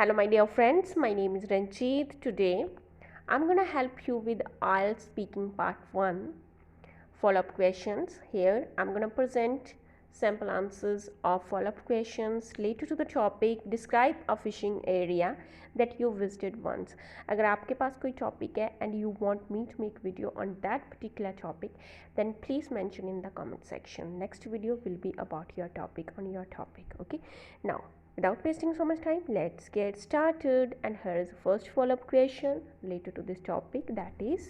Hello my dear friends, my name is Ranjit. Today I'm going to help you with IELTS speaking part 1 follow-up questions. Here I'm going to present sample answers of follow-up questions related to the topic. Describe a fishing area that you visited once. अगर आपके पास कोई topic है and you want me to make video on that particular topic, then please mention in the comment section. Next video will be about your topic, on your topic. Okay, now without wasting so much time, let's get started. And here is the first follow-up question related to this topic, that is,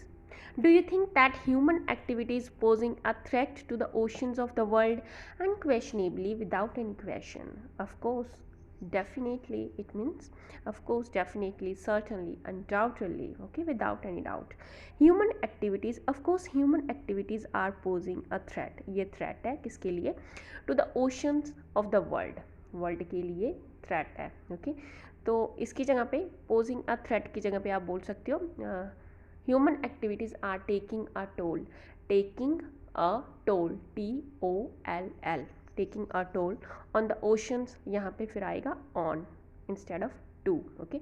do you think that human activity is posing a threat to the oceans of the world? Unquestionably, without any question. Of course, definitely, it means of course, definitely, certainly, undoubtedly, okay, without any doubt. Human activities, of course, human activities are posing a threat. ये threat है किसके लिए? To the oceans of the world. World के लिए threat है. Okay, तो इसकी जगह पे पोजिंग अ थ्रेट की जगह पे आप बोल सकते हो human activities are taking a toll. Taking a toll, TOLL, taking a toll on the oceans. यहाँ पे फिर आएगा on instead of to. Okay,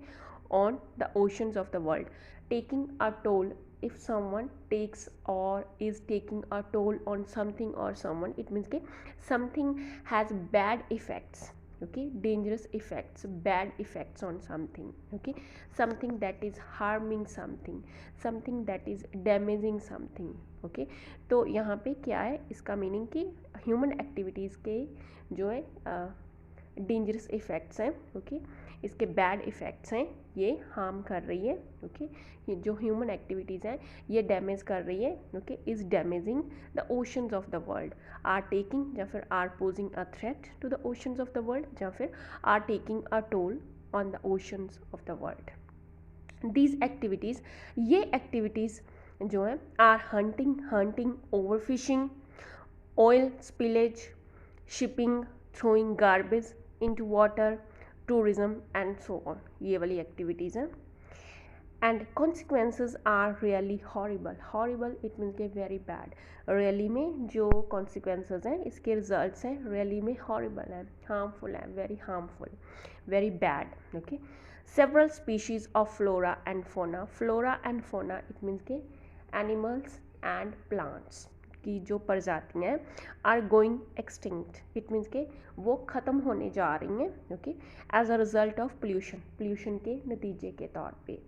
on the oceans of the world. Taking a toll, if someone takes or is taking a toll on something or someone, it means that something has bad effects. Okay, dangerous effects, bad effects on something. Okay, something that is harming something, something that is damaging something. Okay, तो यहाँ पे क्या है इसका meaning कि human activities के जो है डेंजरस इफ़ेक्ट्स हैं. ओके, इसके बैड इफ़ेक्ट्स हैं, ये हार्म कर रही है. ओके, ये जो ह्यूमन एक्टिविटीज़ हैं ये डैमेज कर रही है. Okay, is damaging the oceans of the world. Are taking या फिर are posing a threat to the oceans of the world या फिर are taking a toll on the oceans of the world. These activities, ये activities जो हैं are hunting, over fishing, oil spillage, shipping, throwing garbage into water, tourism and so on. ये वाली activities हैं. And consequences are really horrible, it means के very bad. really में जो consequences हैं इसके results हैं really में horrible हैं, harmful हैं, very harmful, very bad. okay, several species of flora and fauna, it means के animals and plants की जो प्रजातियाँ हैं are going extinct. It means के वो ख़त्म होने जा रही हैं. Okay, as a result of pollution के नतीजे के तौर पे.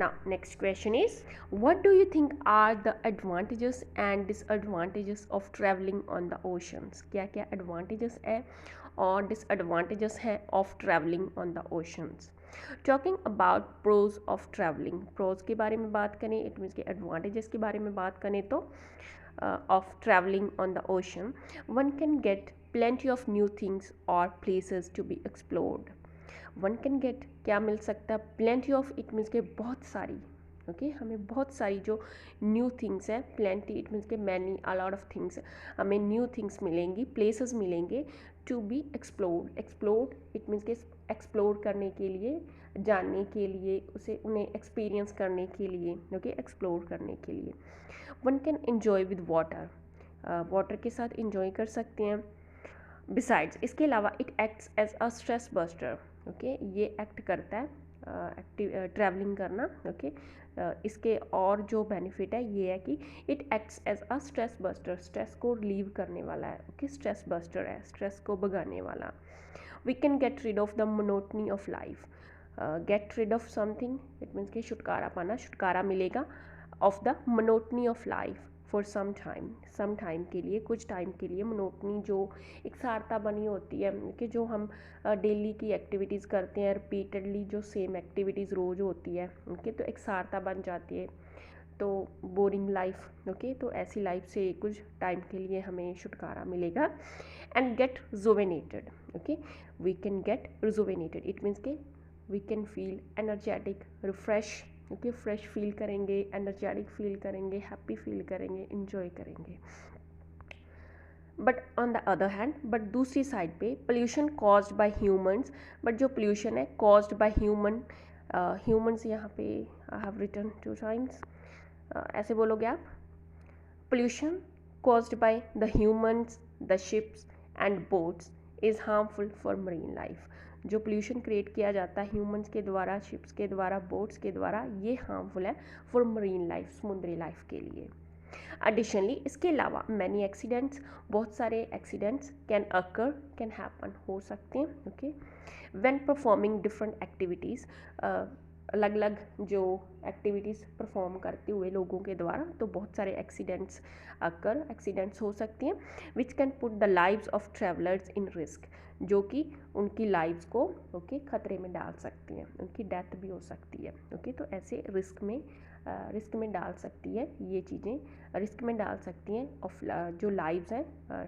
Now next question is, what do you think are the advantages and disadvantages of traveling on the oceans? क्या क्या advantages है और disadvantages हैं of traveling on the oceans? Talking about pros of traveling, pros के बारे में बात करें, it means के advantages के बारे में बात करें तो of traveling on the ocean, one can get plenty of new things or places to be explored. One can get, क्या मिल सकता है? प्लेंटी ऑफ, इट मीन्स के बहुत सारी. ओके, हमें बहुत सारी जो न्यू थिंग्स हैं, प्लेंटी इट मीन्स के many, a lot of things, हमें न्यू थिंग्स मिलेंगी, प्लेसेस मिलेंगे to be explored it means के एक्सप्लोर करने के लिए, जानने के लिए, उसे उन्हें एक्सपीरियंस करने के लिए. ओके, एक्सप्लोर करने के लिए. One can enjoy with water, water के साथ इंजॉय कर सकते हैं. बिसाइड्स, इसके अलावा it acts as a stress buster. Okay, ये एक्ट करता है ट्रैवलिंग करना. ओके, इसके और जो बेनिफिट है ये है कि it acts as a stress buster, stress को रिलीव करने वाला है. ओके, स्ट्रेस बस्टर है, स्ट्रेस को भगाने वाला. We can get rid of the monotony of life. Get rid of something, it means कि छुटकारा पाना, छुटकारा मिलेगा of the monotony of life for some time के लिए, कुछ टाइम के लिए. मोनोटनी जो एक सारता बनी होती है कि जो हम डेली की एक्टिविटीज़ करते हैं रिपीटेडली, जो सेम एक्टिविटीज़ रोज़ होती है. ओके, तो एक सारता बन जाती है, तो बोरिंग लाइफ. ओके, तो ऐसी लाइफ से कुछ टाइम के लिए हमें छुटकारा मिलेगा. And get rejuvenated. Okay, we can get rejuvenated, it means के we can feel energetic, refresh. Okay, fresh feel करेंगे, एनर्जेटिक फील करेंगे, हैप्पी फील करेंगे, इन्जॉय करेंगे. But on the other hand, but दूसरी साइड पे pollution caused by humans, but जो pollution है caused by humans, यहाँ पे आई हैव रिटन 2 टाइम्स, ऐसे बोलोगे आप, pollution caused by the humans, the ships and boats is harmful for marine life. जो पोल्यूशन क्रिएट किया जाता है ह्यूमंस के द्वारा, शिप्स के द्वारा, बोट्स के द्वारा, ये हार्मफुल है फॉर मरीन लाइफ, समुद्री लाइफ के लिए। एडिशनली इसके अलावा मैनी एक्सीडेंट्स, बहुत सारे accidents can occur, can happen, हो सकते हैं, okay, when performing different activities, अलग अलग जो एक्टिविटीज़ परफॉर्म करते हुए लोगों के द्वारा, तो बहुत सारे एक्सीडेंट्स हो सकती हैं, which can put the lives of travellers in risk, जो कि उनकी लाइव्स को ओके खतरे में डाल सकती हैं, उनकी डेथ भी हो सकती है, ओके। तो ऐसे रिस्क में डाल सकती है, ये चीज़ें रिस्क में डाल सकती हैं ऑफ जो लाइव्स हैं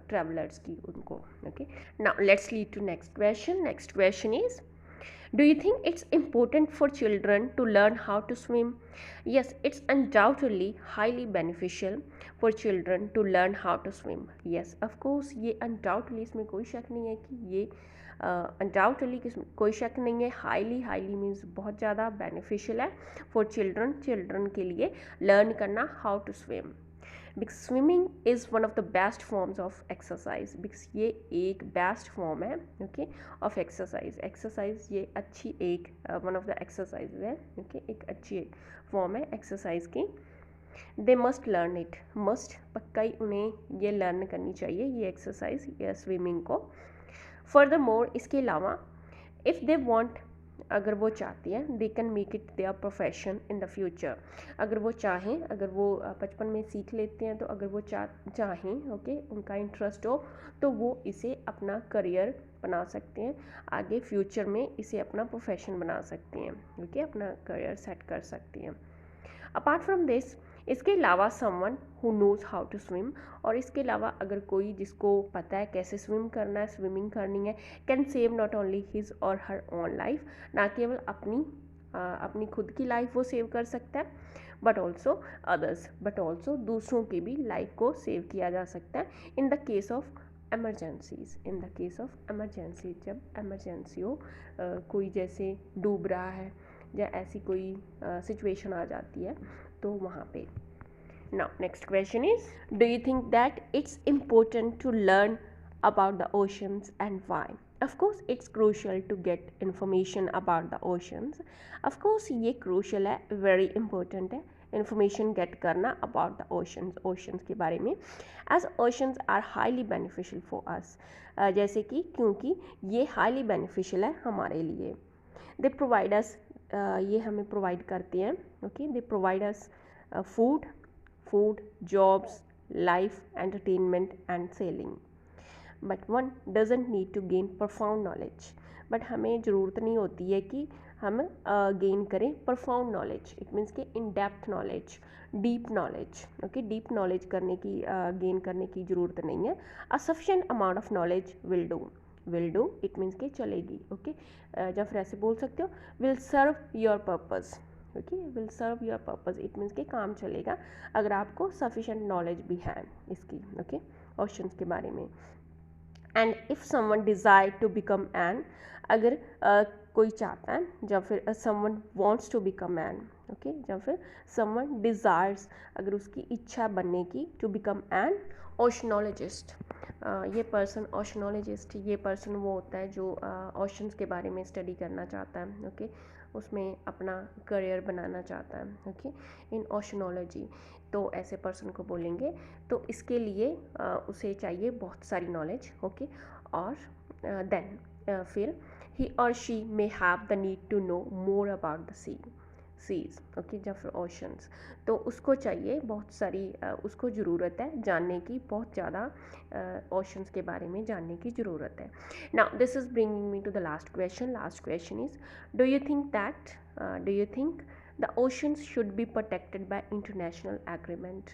ट्रैवलर्स की, उनको, okay. Now let's lead to next question is, do you think it's important for children to learn how to swim? Yes, it's undoubtedly highly beneficial for children to learn how to swim. Yes, of course, ये undoubtedly, इसमें कोई शक नहीं है कि ये undoubtedly कोई शक नहीं है, हाईली मीन्स बहुत ज़्यादा बेनिफिशियल है फॉर चिल्ड्रन के लिए लर्न करना how to swim, because swimming is one of the best forms of exercise, because ये एक बेस्ट फॉर्म है, ओके, ऑफ एक्सरसाइज ये अच्छी एक वन ऑफ द एक्सरसाइज है, ओके, एक अच्छी फॉर्म है एक्सरसाइज की। They must learn it, must पक्का ही उन्हें ये लर्न करनी चाहिए, ये एक्सरसाइज या स्विमिंग को। फर्दर मोर इसके अलावा इफ़ दे वॉन्ट, अगर वो चाहती हैं, they can make it their profession in the future, अगर वो चाहें, अगर वो बचपन में सीख लेते हैं, तो अगर वो चाहें, ओके, उनका इंटरेस्ट हो, तो वो इसे अपना करियर बना सकते हैं, आगे फ्यूचर में इसे अपना प्रोफेशन बना सकते हैं, ओके, अपना करियर सेट कर सकती हैं। अपार्ट फ्रॉम दिस, इसके अलावा someone who knows how to swim, और इसके अलावा अगर कोई जिसको पता है कैसे स्विम करना है, स्विमिंग करनी है, can save not only his और हर ओन लाइफ, ना केवल अपनी खुद की लाइफ वो सेव कर सकता है, but also others, but also दूसरों की भी लाइफ को सेव किया जा सकता है in the case of emergencies, in the case of emergency, जब एमरजेंसी हो, कोई जैसे डूब रहा है या ऐसी कोई सिचुएशन आ जाती है, तो वहाँ पे। Now next question is, do you think that it's important to learn about the oceans and why? Of course it's crucial to get information about the oceans. Of course ये crucial है, very important है information get करना about the oceans के बारे में, as oceans are highly beneficial for us, जैसे कि क्योंकि ये highly beneficial है हमारे लिए। they provide us, ये हमें provide करते हैं, okay, they provide us food, jobs, life, entertainment and sailing. But one doesn't need to gain profound knowledge, but हमें ज़रूरत नहीं होती है कि हम गेन करें परफाउंड नॉलेज, इट मीन्स कि in depth knowledge, deep knowledge, okay, deep knowledge gain करने की ज़रूरत नहीं है। A sufficient amount of knowledge will do, it means कि चलेगी, ओके, या फिर ऐसे बोल सकते हो, will serve your purpose, okay, will serve your purpose, it means कि काम चलेगा अगर आपको सफिशिएंट नॉलेज भी है इसकी, ओके, ओशंस के बारे में। And if someone desire to become an, अगर कोई चाहता है, या फिर someone wants to become an, okay, या फिर समवन डिज़ायर्स, अगर उसकी इच्छा बनने की, टू बिकम एन ओशनोलॉजिस्ट, ये पर्सन ओशनोलॉजिस्ट, ये पर्सन वो होता है जो ओशंस के बारे में स्टडी करना चाहता है, ओके, उसमें अपना करियर बनाना चाहता है, ओके, इन ओशनोलॉजी, तो ऐसे पर्सन को बोलेंगे। तो इसके लिए उसे चाहिए बहुत सारी नॉलेज, ओके, और देन फिर ही और she may have the need to know more about the seas, okay, या फिर ओशंस, तो उसको चाहिए बहुत सारी उसको ज़रूरत है जानने की, बहुत ज़्यादा ओशंस के बारे में जानने की ज़रूरत है। Now this is bringing me to the last question is, do you think the oceans should be protected by international agreement?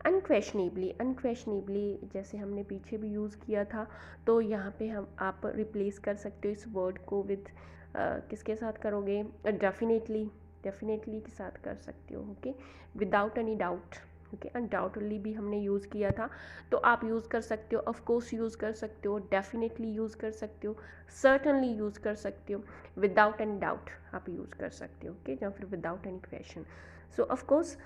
Unquestionably जैसे हमने पीछे भी यूज़ किया था, तो यहाँ पे आप रिप्लेस कर सकते हो इस वर्ड को विद किसके साथ करोगे? डेफिनेटली के साथ कर सकते हो, okay, without any doubt, okay, undoubtedly भी हमने यूज़ किया था, तो आप यूज़ कर सकते हो, ऑफ कोर्स यूज़ कर सकते हो, डेफिनेटली यूज़ कर सकते हो, सर्टनली यूज़ कर सकते हो, विदाउट एनी डाउट आप यूज़ कर सकते हो, ओके, या फिर without any question. So of course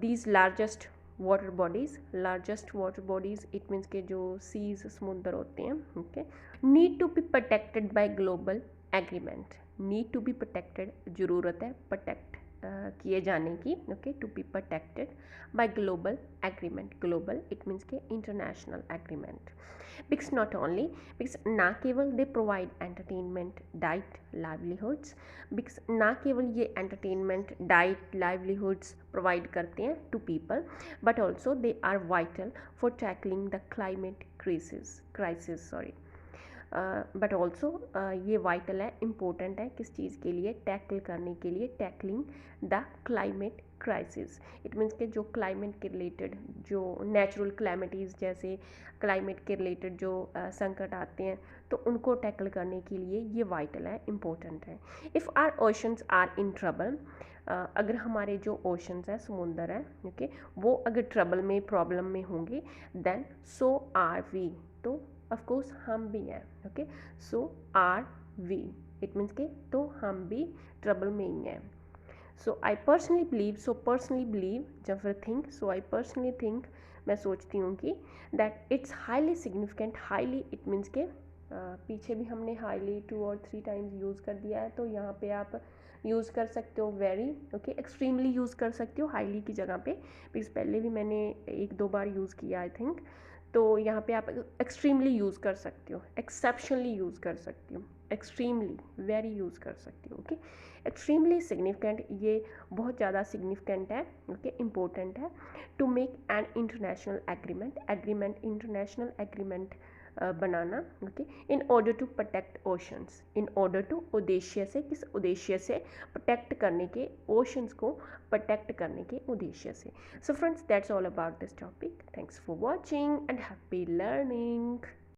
these largest water bodies, largest water bodies it means के जो सीज समुंदर होते हैं, okay. Need to be protected by global agreement, need to be protected, ज़रूरत है प्रोटेक्ट किए जाने की, okay, to be protected by global agreement, global it means के international agreement. Because not only, because ना केवल they provide entertainment, diet, livelihoods, because ना केवल ये एंटरटेनमेंट, डाइट, लाइवलीहुड्स प्रोवाइड करते हैं to people, but also they are vital for tackling the climate crisis sorry, but also ये vital है, important है किस चीज़ के लिए, टैकल करने के लिए, tackling the climate crisis, it means के जो क्लाइमेट के रिलेटेड जो नेचुरल क्लैमिटीज़ जैसे क्लाइमेट के रिलेटेड जो संकट आते हैं तो उनको टैकल करने के लिए ये वाइटल है, इम्पोर्टेंट है। If our oceans are in trouble, अगर हमारे जो ओशंस हैं, समुंदर हैं, ओके, वो अगर ट्रबल में, प्रॉब्लम में होंगे, देन सो आर वी, तो ऑफ कोर्स हम भी हैं, okay, so are we it means के तो हम भी ट्रबल में ही हैं। So I personally believe, so personally believe जब फिर think, so I personally think, मैं सोचती हूँ कि that it's highly significant, highly it means के पीछे भी हमने हाईली 2 और 3 टाइम्स यूज़ कर दिया है, तो यहाँ पे आप यूज़ कर सकते हो वेरी, ओके, एक्सट्रीमली यूज़ कर सकते हो हाईली की जगह पे, बिकॉज पहले भी मैंने 1-2 बार यूज़ किया आई थिंक, तो यहाँ पे आप एक्सट्रीमली यूज़ कर सकते हो, एक्सेप्शनली यूज़ कर सकती हो, एक्सट्रीमली, वेरी यूज़ कर सकती हो, ओके। एक्सट्रीमली सिग्निफिकेंट, ये बहुत ज़्यादा सिग्निफिकेंट है, ओके, इम्पोर्टेंट है, to make an international agreement, international agreement बनाना, okay, in order to protect oceans, in order to, उद्देश्य से, किस उद्देश्य से, प्रोटेक्ट करने के, ओशंस को प्रोटेक्ट करने के उद्देश्य से। So friends, that's all about this topic, thanks for watching and happy learning.